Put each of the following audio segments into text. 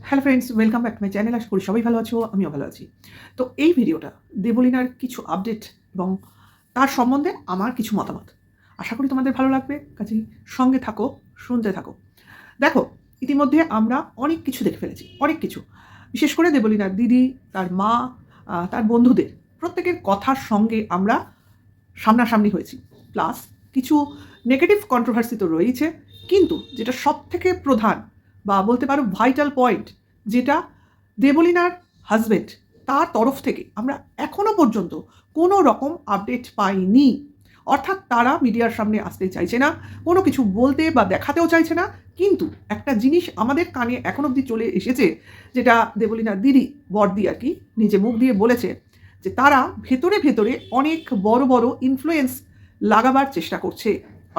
Hello friends, welcome back to my channel. আশা করি সবাই ভালো আছো, আমিও ভালো আছি। তো এই ভিডিওটা দেবলীনার কিছু আপডেট এবং তার সম্বন্ধে আমার কিছু মতামত। আশা করি তোমাদের ভালো লাগবে, কাজেই সঙ্গে থাকো, শুনতে থাকো। দেখো, ইতিমধ্যে আমরা অনেক কিছু দেখে ফেলেছি, অনেক কিছু। বিশেষ করে দেবলীনার দিদি, তার মা, তার বন্ধুদের প্রত্যেকের কথার সঙ্গে আমরা সামনাসামনি হয়েছি। প্লাস কিছু নেগেটিভ কন্ট্রোভার্সি তো রয়েছে, কিন্তু যেটা সবথেকে প্রধান বা বলতে পারো ভাইটাল পয়েন্ট, যেটা দেবলীনার হাজবেন্ড তার তরফ থেকে আমরা এখনো পর্যন্ত কোনো রকম আপডেট পাইনি। অর্থাৎ তারা মিডিয়ার সামনে আসতে চাইছে না, কোনো কিছু বলতে বা দেখাতেও চাইছে না। কিন্তু একটা জিনিস আমাদের কানে এখন অবধি চলে এসেছে, যেটা দেবলীনার দিদি, বড়দি আর কি, নিজে মুখ দিয়ে বলেছে যে তারা ভেতরে ভেতরে অনেক বড় বড় ইনফ্লুয়েন্স লাগাবার চেষ্টা করছে,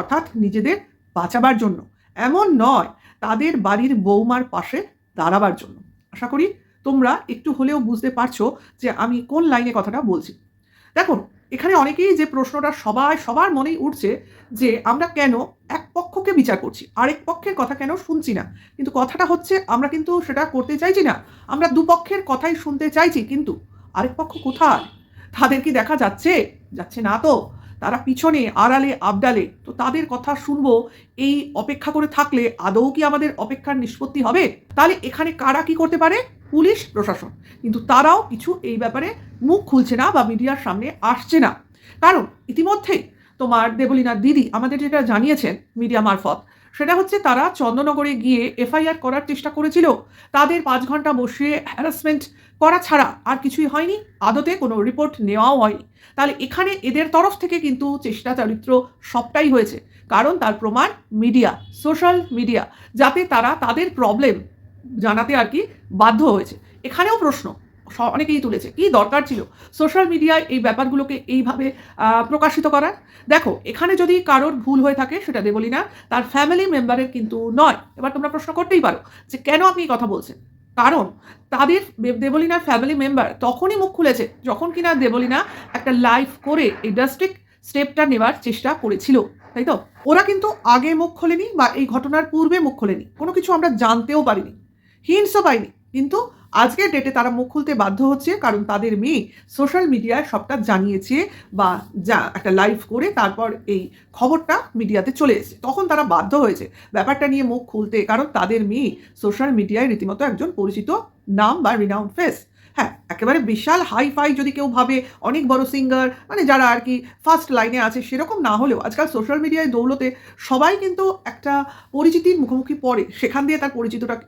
অর্থাৎ নিজেদের বাঁচাবার জন্য। এমন নয়, তাদের বাড়ির বৌমার পাশে দাঁড়াবার জন্য। আশা করি তোমরা একটু হলেও বুঝতে পারছো যে আমি কোন লাইনে কথাটা বলছি। দেখুন, এখানে অনেকেই যে প্রশ্নটা সবার মনেই উঠছে যে আমরা কেন এক পক্ষকে বিচার করছি, আরেক পক্ষের কথা কেন শুনছি না। কিন্তু কথাটা হচ্ছে, আমরা কিন্তু সেটা করতে চাইছি না। আমরা দুপক্ষের কথাই শুনতে চাইছি, কিন্তু আরেক পক্ষ কোথায়? তাদের কি দেখা যাচ্ছে? যাচ্ছে না তো। তারা পিছনে, আড়ালে, আবডালে। তো তাদের কথা শুনবো এই অপেক্ষা করে থাকলে আদৌ কি আমাদের অপেক্ষার নিষ্পত্তি হবে? তাহলে এখানে কারা কি করতে পারে? পুলিশ প্রশাসন। কিন্তু তারাও কিছু এই ব্যাপারে মুখ খুলছে না বা মিডিয়ার সামনে আসছে না। কারণ ইতিমধ্যেই তোমার দেবলীনার দিদি আমাদের যেটা জানিয়েছেন মিডিয়া মারফত, সেটা হচ্ছে তারা চন্দননগরে গিয়ে এফআইআর করার চেষ্টা করেছিল। তাদের 5 ঘন্টা বসিয়ে হ্যারাসমেন্ট করা ছাড়া আর কিছুই হয়নি, আদতে কোনো রিপোর্ট নেওয়াও হয়নি। তাহলে এখানে এদের তরফ থেকে কিন্তু চেষ্টা চরিত্র সবটাই হয়েছে, কারণ তার প্রমাণ মিডিয়া, সোশ্যাল মিডিয়া, যাতে তারা তাদের প্রবলেম জানাতে আর কি বাধ্য হয়েছে। এখানেও প্রশ্ন অনেকেই তুলেছে, কি দরকার ছিল সোশ্যাল মিডিয়ায় এই ব্যাপারগুলোকে এইভাবে প্রকাশিত করার? দেখো, এখানে যদি কারোর ভুল হয়ে থাকে সেটা দেবলীনা তার ফ্যামিলি মেম্বারের কিন্তু নয়। এবার তোমরা প্রশ্ন করতেই পারো যে কেন আপনি এই কথা বলছেন। কারণ তাদের দেবলীনার ফ্যামিলি মেম্বার তখনই মুখ খুলেছে যখন কিনা দেবলীনা একটা লাইভ করে এই ড্রাস্টিক স্টেপটা নেওয়ার চেষ্টা করেছিল, তাই তো? ওরা কিন্তু আগে মুখ খোলেনি বা এই ঘটনার পূর্বে মুখ খোলেনি, কোনো কিছু আমরা জানতেও পারিনি, হিন্টসও পাইনি। কিন্তু আজকের ডেটে তারা মুখ খুলতে বাধ্য হচ্ছে, কারণ তাদের মেয়ে সোশ্যাল মিডিয়ায় সবটা জানিয়েছে বা যা একটা লাইভ করে তারপর এই খবরটা মিডিয়াতে চলে এসেছে, তখন তারা বাধ্য হয়েছে ব্যাপারটা নিয়ে মুখ খুলতে, কারণ তাদের মেয়ে সোশ্যাল মিডিয়ায় রীতিমতো একজন পরিচিত নাম বা রিনাউন্ড ফেস। হ্যাঁ, একেবারে বিশাল হাই ফাই যদি কেউ ভাবে, অনেক বড় সিঙ্গার, মানে যারা আর কি ফার্স্ট লাইনে আছে সেরকম না হলেও আজকাল সোশ্যাল মিডিয়ায় দৌলতে সবাই কিন্তু একটা পরিচিতির মুখোমুখি পড়ে, সেখান দিয়ে তার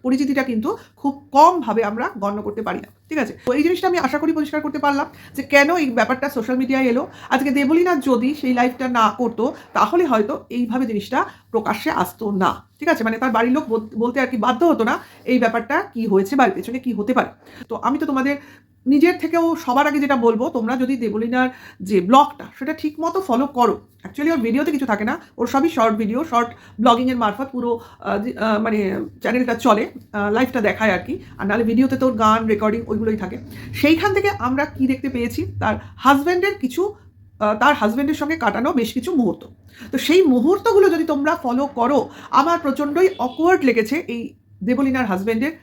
পরিচিতিটা কিন্তু খুব কমভাবে আমরা গণ্য করতে পারি না। ঠিক আছে, তো এই জিনিসটা আমি আশা করি পরিষ্কার করতে পারলাম যে কেন এই ব্যাপারটা সোশ্যাল মিডিয়ায় এলো। আজকে দেবলীনা যদি সেই লাইভটা না করতো, তাহলে হয়তো এইভাবে জিনিসটা প্রকাশ্যে আসতো না। ঠিক আছে, মানে তার বাড়ির লোক বলতে আর কি বাধ্য হতো না এই ব্যাপারটা কি হয়েছে বা পেছনে কি হতে পারে। তো আমি তো তোমাদের নিজের থেকেও সবার আগে যেটা বলবো, তোমরা যদি দেবলীনার যে ব্লগটা সেটা ঠিক মতো ফলো করো। অ্যাকচুয়ালি ওর ভিডিওতে কিছু থাকে না, ওর সবই শর্ট ভিডিও, শর্ট ব্লগিংয়ের মারফত পুরো মানে চ্যানেলটা চলে, লাইভটা দেখায় আর কি। আর নাহলে ভিডিওতে তোর গান রেকর্ডিং ওইগুলোই থাকে। সেইখান থেকে আমরা কি দেখতে পেয়েছি, তার হাজব্যান্ডের কিছু তার হাজব্যান্ডের সঙ্গে কাটানো বেশ কিছু মুহূর্ত। তো সেই মুহূর্তগুলো যদি তোমরা ফলো করো, আমার প্রচণ্ডই অকওয়ার্ড লেগেছে এই দেবলীনার হাজব্যান্ডের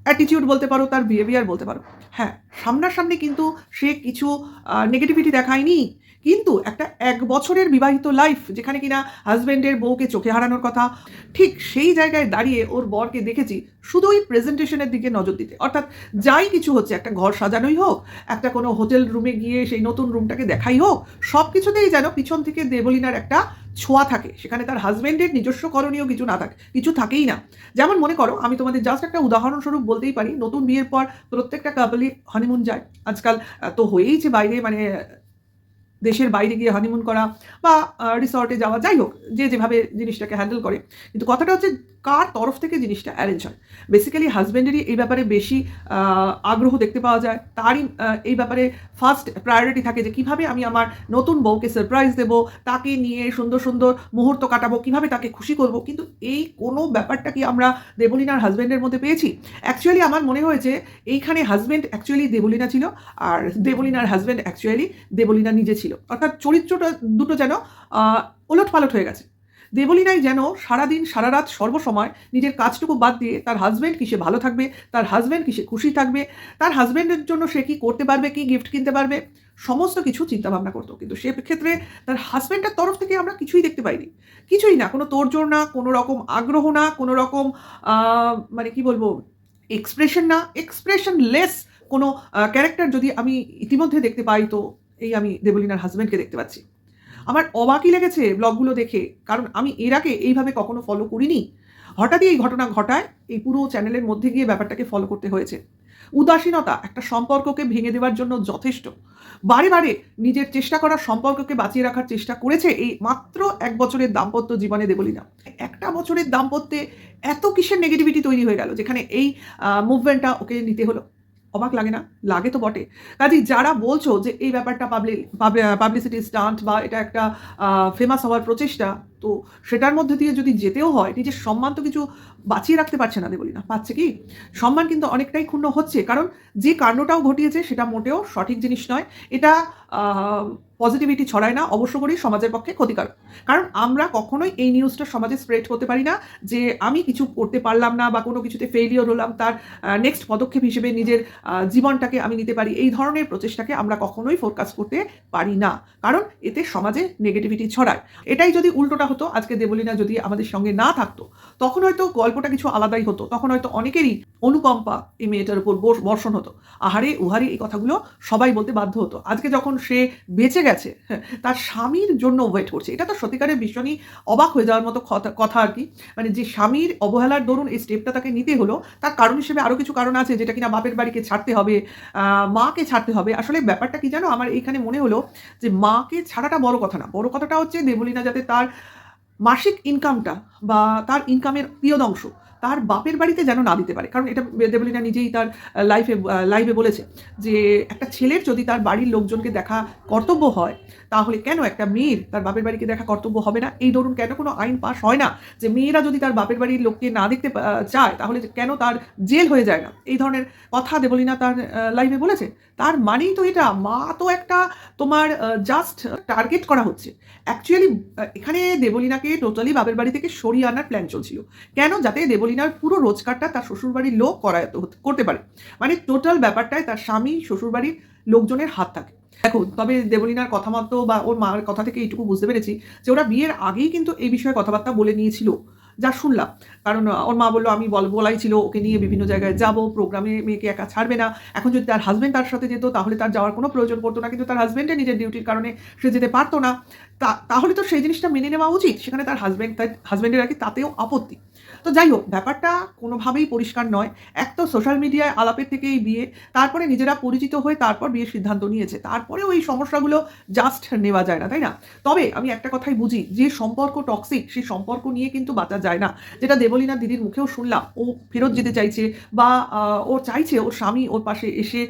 অ্যাটিটিউড বলতে পারো, তার বিহেভিয়ার বলতে পারো। হ্যাঁ, সামনাসামনি কিন্তু সে কিছু নেগেটিভিটি দেখায়নি, কিন্তু একটা 1 বছরের বিবাহিত লাইফ, যেখানে কিনা হাজব্যান্ডের বউকে চোখে হারানোর কথা, ঠিক সেই জায়গায় দাঁড়িয়ে ওর বরকে দেখেছি শুধুই প্রেজেন্টেশনের দিকে নজর দিতে। অর্থাৎ যাই কিছু হচ্ছে, একটা ঘর সাজানোই হোক, একটা কোনো হোটেল রুমে গিয়ে সেই নতুন রুমটাকে দেখাই হোক, সব কিছুতেই যেন পিছন থেকে দেবলীনার একটা ছোঁয়া থাকে, সেখানে তার হাজব্যান্ডের নিজস্ব করণীয় কিছু না থাকে, কিছু থাকেই না। যেমন মনে করো, আমি তোমাদের জাস্ট একটা উদাহরণস্বরূপ বলতেই পারি, নতুন বিয়ের পর প্রত্যেকটা কাপলই হানিমুন যায় আজকাল। তো হয়েইছে বাইরে, মানে দেশের বাইরে গিয়ে হানিমুন করা বা রিসর্টে যাওয়া, যাই হোক, যে যেভাবে জিনিসটাকে হ্যান্ডেল করে। কিন্তু কথাটা হচ্ছে কার তরফ থেকে জিনিসটা অ্যারেঞ্জ হয়। বেসিক্যালি হাজব্যান্ডেরই এই ব্যাপারে বেশি আগ্রহ দেখতে পাওয়া যায়, তারই এই ব্যাপারে ফার্স্ট প্রায়োরিটি থাকে যে কীভাবে আমি আমার নতুন বউকে সারপ্রাইজ দেবো, তাকে নিয়ে সুন্দর সুন্দর মুহূর্ত কাটাবো, কীভাবে তাকে খুশি করব। কিন্তু এই কোনো ব্যাপারটা কি আমরা দেবলীনার হাজব্যান্ডের মধ্যে পেয়েছি? অ্যাকচুয়ালি আমার মনে হয়েছে এইখানে হাজব্যান্ড অ্যাকচুয়ালি দেবলীনা ছিল, আর দেবলীনার হাজব্যান্ড অ্যাকচুয়ালি দেবলীনা নিজে ছিল। অর্থাৎ চরিত্রটা দুটো যেন ওলটপালট হয়ে গেছে। দেবলীনাই যেন সারাদিন সারা রাত সর্বসময় নিজের কাজটুকু বাদ দিয়ে তার হাজব্যান্ড কিসে ভালো থাকবে, তার হাজব্যান্ড কিসে খুশি থাকবে, তার হাজব্যান্ডের জন্য সে কী করতে পারবে, কী গিফট কিনতে পারবে, সমস্ত কিছু চিন্তাভাবনা করতো। কিন্তু সেক্ষেত্রে তার হাজব্যান্ডের তরফ থেকে আমরা কিছুই দেখতে পাইনি, কিছুই না, কোনো তোড়জোড় না, কোনো রকম আগ্রহ না, কোনো রকম মানে কি বলবো, এক্সপ্রেশন না, এক্সপ্রেশনলেস কোনো ক্যারেক্টার যদি আমি ইতিমধ্যে দেখতে পাই, তো এই আমি দেবলীনার হাজব্যান্ডকে দেখতে পাচ্ছি। আমার অবাকই লেগেছে ব্লগগুলো দেখে, কারণ আমি এর আগে এইভাবে কখনো ফলো করিনি। হঠাৎই এই ঘটনা ঘটায় এই পুরো চ্যানেলের মধ্যে গিয়ে ব্যাপারটাকে ফলো করতে হয়েছে। উদাসীনতা একটা সম্পর্ককে ভেঙে দেওয়ার জন্য যথেষ্ট। বারে বারে নিজের চেষ্টা করা সম্পর্ককে বাঁচিয়ে রাখার চেষ্টা করেছে এই মাত্র 1 বছরের দাম্পত্য জীবনে দেবলীনা। 1টা বছরের দাম্পত্যে এত কিসের নেগেটিভিটি তৈরি হয়ে গেল, যেখানে এই মুভমেন্টটা ওকে নিতে হলো। অবাক লাগে না? লাগে তো বটে। কাজেই যারা বলছো যে এই ব্যাপারটা পাবলিসিটি স্টান্ট বা এটা একটা ফেমাস হওয়ার প্রচেষ্টা, তো সেটার মধ্যে দিয়ে যদি যেতেও হয়, নিজের সম্মান তো কিছু বাঁচিয়ে রাখতে পারছে না দেবলীনা। পাচ্ছে কি? সম্মান কিন্তু অনেকটাই ক্ষুণ্ণ হচ্ছে, কারণ যে কাণ্ডটাও ঘটিয়েছে সেটা মোটেও সঠিক জিনিস নয়। এটা পজিটিভিটি ছড়ায় না, অবশ্য করেই সমাজের পক্ষে ক্ষতিকারক। কারণ আমরা কখনোই এই নিউজটা সমাজে স্প্রেড করতে পারি না যে আমি কিছু করতে পারলাম না বা কোনো কিছুতে ফেইলিওর হলাম, তার নেক্সট পদক্ষেপ হিসেবে নিজের জীবনটাকে আমি নিতে পারি, এই ধরনের প্রচেষ্টাকে আমরা কখনোই ফোরকাস্ট করতে পারি না, কারণ এতে সমাজে নেগেটিভিটি ছড়ায়। এটাই যদি উল্টোটা হতো, আজকে দেবলীনা যদি আমাদের সঙ্গে না থাকতো, তখন হয়তো গল্পটা কিছু আলাদাই হতো। তখন হয়তো অনেকেরই অনুকম্পা এই মেয়েটার উপর বর্ষণ হতো। আহারে উহারে এই কথাগুলো সবাই বলতে বাধ্য হতো। আজকে যখন সে বেঁচে গেছে, তার স্বামীর জন্য ওয়েট করছে, এটা তো সত্যিকারের ভীষণই অবাক হয়ে যাওয়ার মতো কথা আর কি। মানে যে স্বামীর অবহেলার দরুন এই স্টেপটা তাকে নিতে হলো, তার কারণ হিসেবে আরও কিছু কারণ আছে, যেটা কিনা বাপের বাড়িকে ছাড়তে হবে, মাকে ছাড়তে হবে। আসলে ব্যাপারটা কি জানো, আমার এইখানে মনে হলো যে মাকে ছাড়াটা বড় কথা না, বড় কথাটা হচ্ছে দেবলীনা যাতে তার মাসিক ইনকামটা বা তার ইনকামের প্রিয়দংশ তার বাপের বাড়িতে যেন না দিতে পারে। কারণ এটা দেবলীনা নিজেই তার লাইভে বলেছে যে একটা ছেলের যদি তার বাড়ির লোকজনকে দেখা কর্তব্য হয়, তাহলে কেন একটা মেয়ের তার বাপের বাড়িকে দেখা কর্তব্য হবে না? এই ধরুন কেন কোনো আইন পাস হয় না যে মেয়েরা যদি তার বাপের বাড়ির লোককে না দেখতে চায়, তাহলে কেন তার জেল হয়ে যায় না? এই ধরনের কথা দেবলীনা তার লাইভে বলেছে। তার মানেই তো এটা, মা তো একটা তোমার জাস্ট টার্গেট করা হচ্ছে। অ্যাকচুয়ালি এখানে দেবলীনাকে টোটালি বাপের বাড়ি থেকে সরিয়ে আনার প্ল্যান চলছিল। কেন? যাতে দেবলীনার পুরো রোজগারটা তার শ্বশুরবাড়ির লোক করতে পারে। মানে টোটাল ব্যাপারটায় তার স্বামী শ্বশুরবাড়ির লোকজনের হাত থাকে। দেখো, তবে দেবলীনার কথা মতো বা ওর মার কথা থেকে এইটুকু বুঝতে পেরেছি যে ওরা বিয়ের আগেই কিন্তু এই বিষয়ে কথাবার্তা বলে নিয়েছিল, যা শুনলাম। কারণ ওর মা বললো আমি বলাই ছিল ওকে নিয়ে বিভিন্ন জায়গায় যাব, প্রোগ্রামে মেয়েকে একা ছাড়বে না। এখন যদি তার হাজব্যান্ড তার সাথে যেত, তাহলে তার যাওয়ার কোনো প্রয়োজন পড়তো না, কিন্তু তার হাজব্যান্ডের নিজের ডিউটির কারণে সে যেতে পারতো না। তাহলে তো সেই জিনিসটা মেনে নেওয়া উচিত। সেখানে তার হাজব্যান্ডের আর কি তাতেও আপত্তি। তো যাই হোক, ব্যাপারটা কোনোভাবেই পরিষ্কার নয়। এক তো সোশ্যাল মিডিয়ায় আলাপের থেকে এই বিয়ে, তারপরে নিজেরা পরিচিত হয়ে তারপর বিয়ের সিদ্ধান্ত নিয়েছে, তারপরেও এই সমস্যাগুলো জাস্ট নেওয়া যায় না, তাই না? তবে আমি একটা কথাই বুঝি, যে সম্পর্ক টক্সিক সেই সম্পর্ক নিয়ে কিন্তু বাঁচা যায় না। যেটা দেবলীনা দিদির মুখেও শুনলাম, ও ফেরত যেতে চাইছে বা ও চাইছে ওর স্বামী ওর পাশে এসে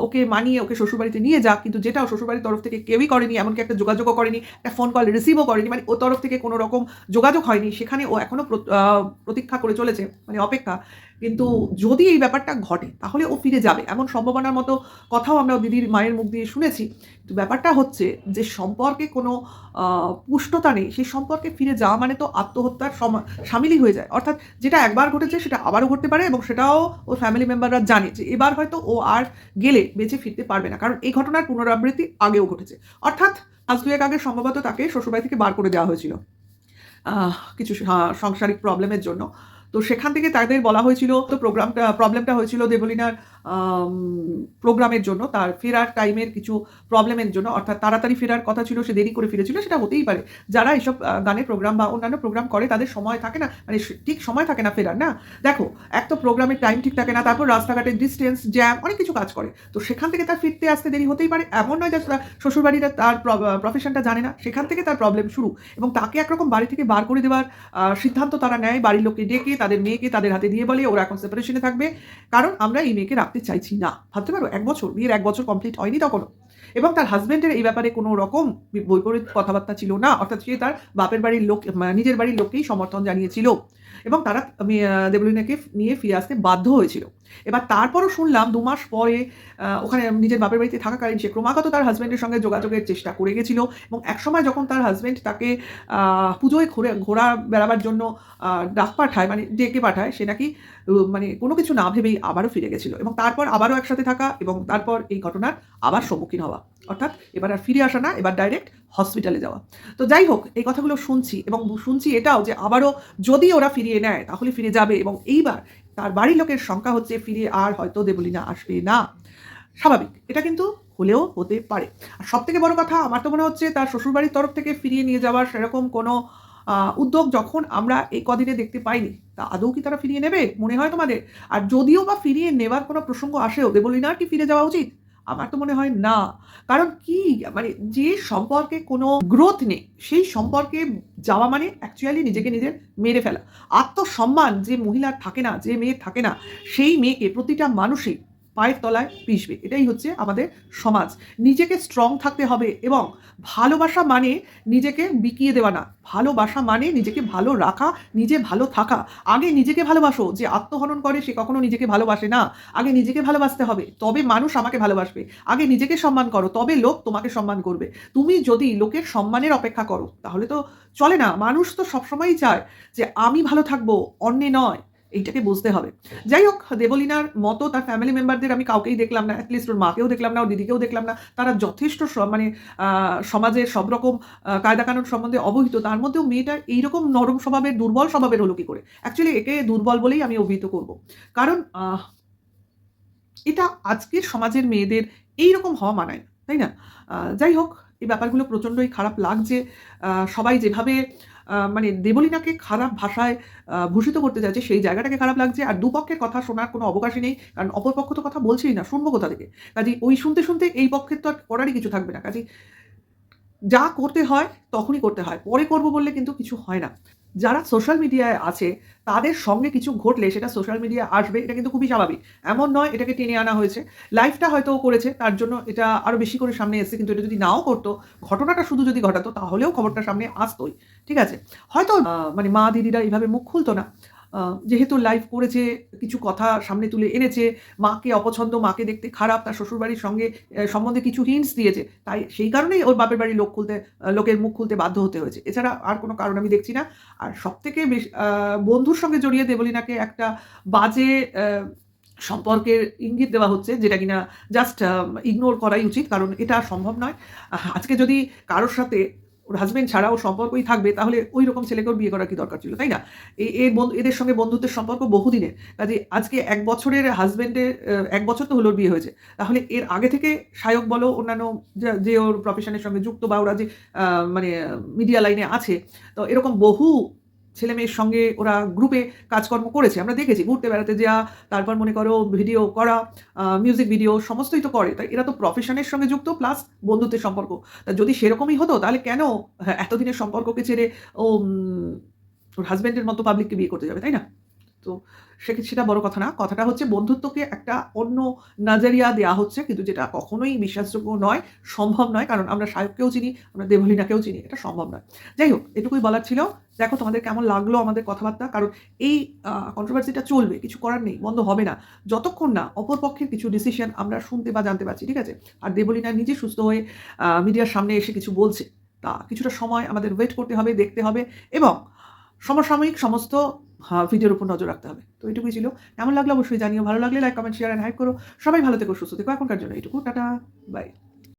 ওকে মানিয়ে ওকে শ্বশুরবাড়িতে নিয়ে যাক, কিন্তু যেটা ও শ্বশুরবাড়ির তরফ থেকে কেউই করেনি, এমনকি একটা যোগাযোগও করেনি, একটা ফোন কল রিসিভও করেনি, মানে ওর তরফ থেকে কোনো রকম যোগাযোগ হয়নি। সেখানে ও এখনও প্রতীক্ষা করে চলেছে, মানে অপেক্ষা। কিন্তু যদি এই ব্যাপারটা ঘটে, তাহলে ও ফিরে যাবে এমন সম্ভাবনার মতো কথাও আমরা দিদির মায়ের মুখ দিয়ে শুনেছি। কিন্তু ব্যাপারটা হচ্ছে যে সম্পর্কে কোনো পুষ্টতা নেই, সেই সম্পর্কে ফিরে যাওয়া মানে তো আত্মহত্যার সামিলই হয়ে যায়। অর্থাৎ যেটা একবার ঘটেছে সেটা আবারও ঘটতে পারে, এবং সেটাও ওর ফ্যামিলি মেম্বাররা জানে যে এবার হয়তো ও আর গেলে বেঁচে ফিরতে পারবে না, কারণ এই ঘটনার পুনরাবৃত্তি আগেও ঘটেছে। অর্থাৎ আজ 2-1 আগে সম্ভবত তাকে শ্বশুরবাড়ি থেকে বার করে দেওয়া হয়েছিল কিছু সাংসারিক প্রবলেমের জন্য। তো সেখান থেকে তাদের বলা হয়েছিল, তো প্রবলেমটা হয়েছিল দেবলীনার প্রোগ্রামের জন্য, তার ফেরার টাইমের কিছু প্রবলেমের জন্য। অর্থাৎ তাড়াতাড়ি ফেরার কথা ছিল, সে দেরি করে ফিরেছিল। সেটা হতেই পারে, যারা এইসব গানের প্রোগ্রাম বা অন্যান্য প্রোগ্রাম করে তাদের সময় থাকে না, মানে ঠিক সময় থাকে না ফেরার, না? দেখো, এক তো প্রোগ্রামের টাইম ঠিক থাকে না, তারপর রাস্তাঘাটের ডিস্টেন্স, জ্যাম, অনেক কিছু কাজ করে। তো সেখান থেকে তার ফিরতে আসতে দেরি হতেই পারে। এমন নয় যে শ্বশুরবাড়িরা তার প্রফেশনটা জানে না, সেখান থেকে তার প্রবলেম শুরু, এবং তাকে একরকম বাড়ি থেকে বার করে দেওয়ার সিদ্ধান্ত তারা নেয়। বাড়ির লোককে ডেকে তাদের মেয়েকে তাদের হাতে দিয়ে বলে ওরা এখন সেপারেশনে থাকবে, কারণ আমরা এই মেয়েকে রাখতে চাইছি না। ভাবতে পারো, 1 বছর, বিয়ের 1 বছর কমপ্লিট হয়নি তখনও। এবং তার হাজব্যান্ডের এই ব্যাপারে কোনো রকম বৈপরীত কথাবার্তা ছিল না। অর্থাৎ সে তার বাপের বাড়ির লোক, নিজের বাড়ির লোককেই সমর্থন জানিয়েছিল, এবং তারা দেবলীনাকে নিয়ে ফিরে আসতে বাধ্য হয়েছিল। এবার তারপরও শুনলাম ২ মাস পরে ওখানে নিজের বাপের বাড়িতে থাকাকালীন সে ক্রমাগত তার হাসব্যান্ডের সঙ্গে যোগাযোগের চেষ্টা করে গেছিল এবং একসময় যখন তার হাসব্যান্ড তাকে পুজোয় ঘোরা বেড়াবার জন্য ডাক পাঠায়, মানে ডেকে পাঠায়, সে নাকি মানে কোনো কিছু না ভেবেই আবারও ফিরে গেছিল এবং তারপর আবারও একসাথে থাকা এবং তারপর এই ঘটনার আবার সম্মুখীন হওয়া। অর্থাৎ এবার আর ফিরে আসা না, এবার ডাইরেক্ট হসপিটালে যাওয়া। তো যাই হোক, এই কথাগুলো শুনছি এবং শুনছি এটাও যে আবারও যদি ওরা ফিরিয়ে নেয় তাহলে ফিরে যাবে এবং এইবার তার বাড়ির লোকের শঙ্কা হচ্ছে ফিরে আর হয়তো দেবলীনা আসবে না। স্বাভাবিক, এটা কিন্তু হলেও হতে পারে। আর সবথেকে বড় কথা, আমার তো মনে হচ্ছে তার শ্বশুরবাড়ির তরফ থেকে ফিরিয়ে নিয়ে যাওয়ার সেরকম কোনো উদ্যোগ যখন আমরা এই কদিনে দেখতে পাইনি, তা আদৌ কি তারা ফিরিয়ে নেবে মনে হয় তোমাদের? আর যদিও বা ফিরিয়ে নেওয়ার কোনো প্রসঙ্গ আসেও, দেবলীনার কি ফিরে যাওয়া উচিত? আমার তো মনে হয় না। কারণ কি, মানে যে সম্পর্কে কোনো গ্রোথ নেই সেই সম্পর্কে যাওয়া মানে অ্যাকচুয়ালি নিজেকে নিজের মেরে ফেলা। আত্মসম্মান যে মহিলার থাকে না, যে মেয়ের থাকে না, সেই মেয়েকে প্রতিটা মানুষই পায়ের তলায় পিষবে। এটাই হচ্ছে আমাদের সমাজ। নিজেকে স্ট্রং থাকতে হবে এবং ভালোবাসা মানে নিজেকে বিকিয়ে দেওয়া না। ভালোবাসা মানে নিজেকে ভালো রাখা, নিজে ভালো থাকা। আগে নিজেকে ভালোবাসো। যে আত্মহনন করে সে কখনো নিজেকে ভালোবাসে না। আগে নিজেকে ভালোবাসতে হবে, তবে মানুষ আমাকে ভালোবাসবে। আগে নিজেকে সম্মান করো, তবে লোক তোমাকে সম্মান করবে। তুমি যদি লোকের সম্মানের অপেক্ষা করো তাহলে তো চলে না। মানুষ তো সবসময়ই চায় যে আমি ভালো থাকবো, অন্যে নয়। এইটাকে বুঝতে হবে। যাই হোক, দেবলীনার মতো তার ফ্যামিলি মেম্বারদের আমি কাউকেই দেখলাম না, অ্যাটলিস্ট ওর মাকেও দেখলাম না, ওর দিদিকেও দেখলাম না। তারা যথেষ্ট মানে সমাজের সব রকম কায়দা কানুন সম্বন্ধে অবহিত। তার মধ্যেও মেয়েটা এইরকম নরম স্বভাবের, দুর্বল স্বভাবের হলো কি করে? অ্যাকচুয়ালি একে দুর্বল বলেই আমি অভিহিত করব। কারণ এটা আজকের সমাজের মেয়েদের এইরকম হওয়া মানায় না, তাই না? যাই হোক, এই ব্যাপারগুলো প্রচণ্ডই খারাপ লাগছে। সবাই যেভাবে মানে দেবলীনাকে খারাপ ভাষায় ভূষিত করতে যাচ্ছে সেই জায়গাটাকে খারাপ লাগছে। আর দুপক্ষের কথা শোনার কোনো অবকাশই নেই, কারণ অপর পক্ষ তো কথা বলছেই না, শুনবো কোথা থেকে? কাজেই ওই শুনতে শুনতে এই পক্ষের তো আর করারই কিছু থাকবে না। কাজেই যা করতে হয় তখনই করতে হয়, পরে করবো বললে কিন্তু কিছু হয় না। যারা সোশ্যাল মিডিয়ায় আছে তাদের সঙ্গে কিছু ঘটলে সেটা সোশ্যাল মিডিয়ায় আসবে, এটা কিন্তু খুবই স্বাভাবিক। এমন নয় এটাকে টেনে আনা হয়েছে। লাইভটা হয়তো ও করেছে, তার জন্য এটা আরও বেশি করে সামনে এসেছে, কিন্তু এটা যদি নাও করতো, ঘটনাটা শুধু যদি ঘটাতো তাহলেও খবরটা সামনে আসতোই। ঠিক আছে? হয়তো মানে মা দিদিরা এইভাবে মুখ খুলতো না। যেহেতু লাইভ করেছে, কিছু কথা সামনে তুলে এনেছে, মাকে অপছন্দ, মাকে দেখতে খারাপ, তার শ্বশুরবাড়ির সঙ্গে সম্বন্ধে কিছু হিন্টস দিয়েছে। তাই সেই কারণেই ওর বাপের বাড়ির লোকের মুখ খুলতে বাধ্য হতে হয়েছে। এছাড়া আর কোনো কারণ আমি দেখছি না। আর সবথেকে বন্ধুর সঙ্গে জড়িয়ে দেবলীনাকে একটা বাজে সম্পর্কের ইঙ্গিত দেওয়া হচ্ছে, যেটা কিনা জাস্ট ইগনোর করাই উচিত। কারণ এটা সম্ভব নয়। আজকে যদি কারোর সাথে ওর হাসব্যান্ড ছাড়া ওর সম্পর্কই থাকবে, তাহলে ওই রকম ছেলেকে ওর বিয়ে করার কি দরকার ছিল, তাই না? এদের সঙ্গে বন্ধুত্বের সম্পর্ক বহুদিনের। কাজে আজকে ১ বছরের হাসব্যান্ডের ১ বছর তো হলো ওর বিয়ে হয়েছে। তাহলে এর আগে থেকে সায়ক বলো, অন্যান্য যে ওর প্রফেশনের সঙ্গে যুক্ত বা ওরা যে মানে মিডিয়া লাইনে আছে, তো এরকম বহু ছেলেমেয়ের সঙ্গে ওরা গ্রুপে কাজকর্ম করেছে। আমরা দেখেছি ঘুরতে বেড়াতে যাওয়া, তারপর মনে করো ভিডিও করা, মিউজিক ভিডিও সমস্তই তো করে। তাই এরা তো প্রফেশনের সঙ্গে যুক্ত প্লাস বন্ধুত্বের সম্পর্ক। তা যদি সেরকমই হতো তাহলে কেন এতদিনের সম্পর্ককে ছেড়ে ও ওর হাসব্যান্ডের মতো পাবলিককে বিয়ে করতে যাবে, তাই না? তো সেটা বড় কথা না। কথাটা হচ্ছে বন্ধুত্বকে একটা অন্য নাজারিয়া দেয়া হচ্ছে, কিন্তু যেটা কখনোই বিশ্বাসযোগ্য নয়, সম্ভব নয়। কারণ আমরা সায়ককেও চিনি, আমরা দেবলীনাকেও চিনি। এটা সম্ভব নয়। যাই হোক, এটুকুই বলার ছিল। দেখো তোমাদের কেমন লাগলো আমাদের কথাবার্তা। কারণ এই কন্ট্রোভার্সিটা চলবে, কিছু করার নেই, বন্ধ হবে না যতক্ষণ না অপর পক্ষের কিছু ডিসিশন আমরা শুনতে বা জানতে পারছি। ঠিক আছে? আর দেবলীনা নিজে সুস্থ হয়ে মিডিয়ার সামনে এসে কিছু বলছে। তা কিছুটা সময় আমাদের ওয়েট করতে হবে, দেখতে হবে এবং সমসাময়িক সমস্ত ভিডিওর উপর নজর রাখতে হবে। তো এটুকুই ছিল। কেমন লাগলো অবশ্যই জানিও। ভালো লাগলে like, comment, share and hype করো। সবাই ভালো থেকো, সুস্থ থেকো। এখনকার জন্য এইটুকু। Tata, by.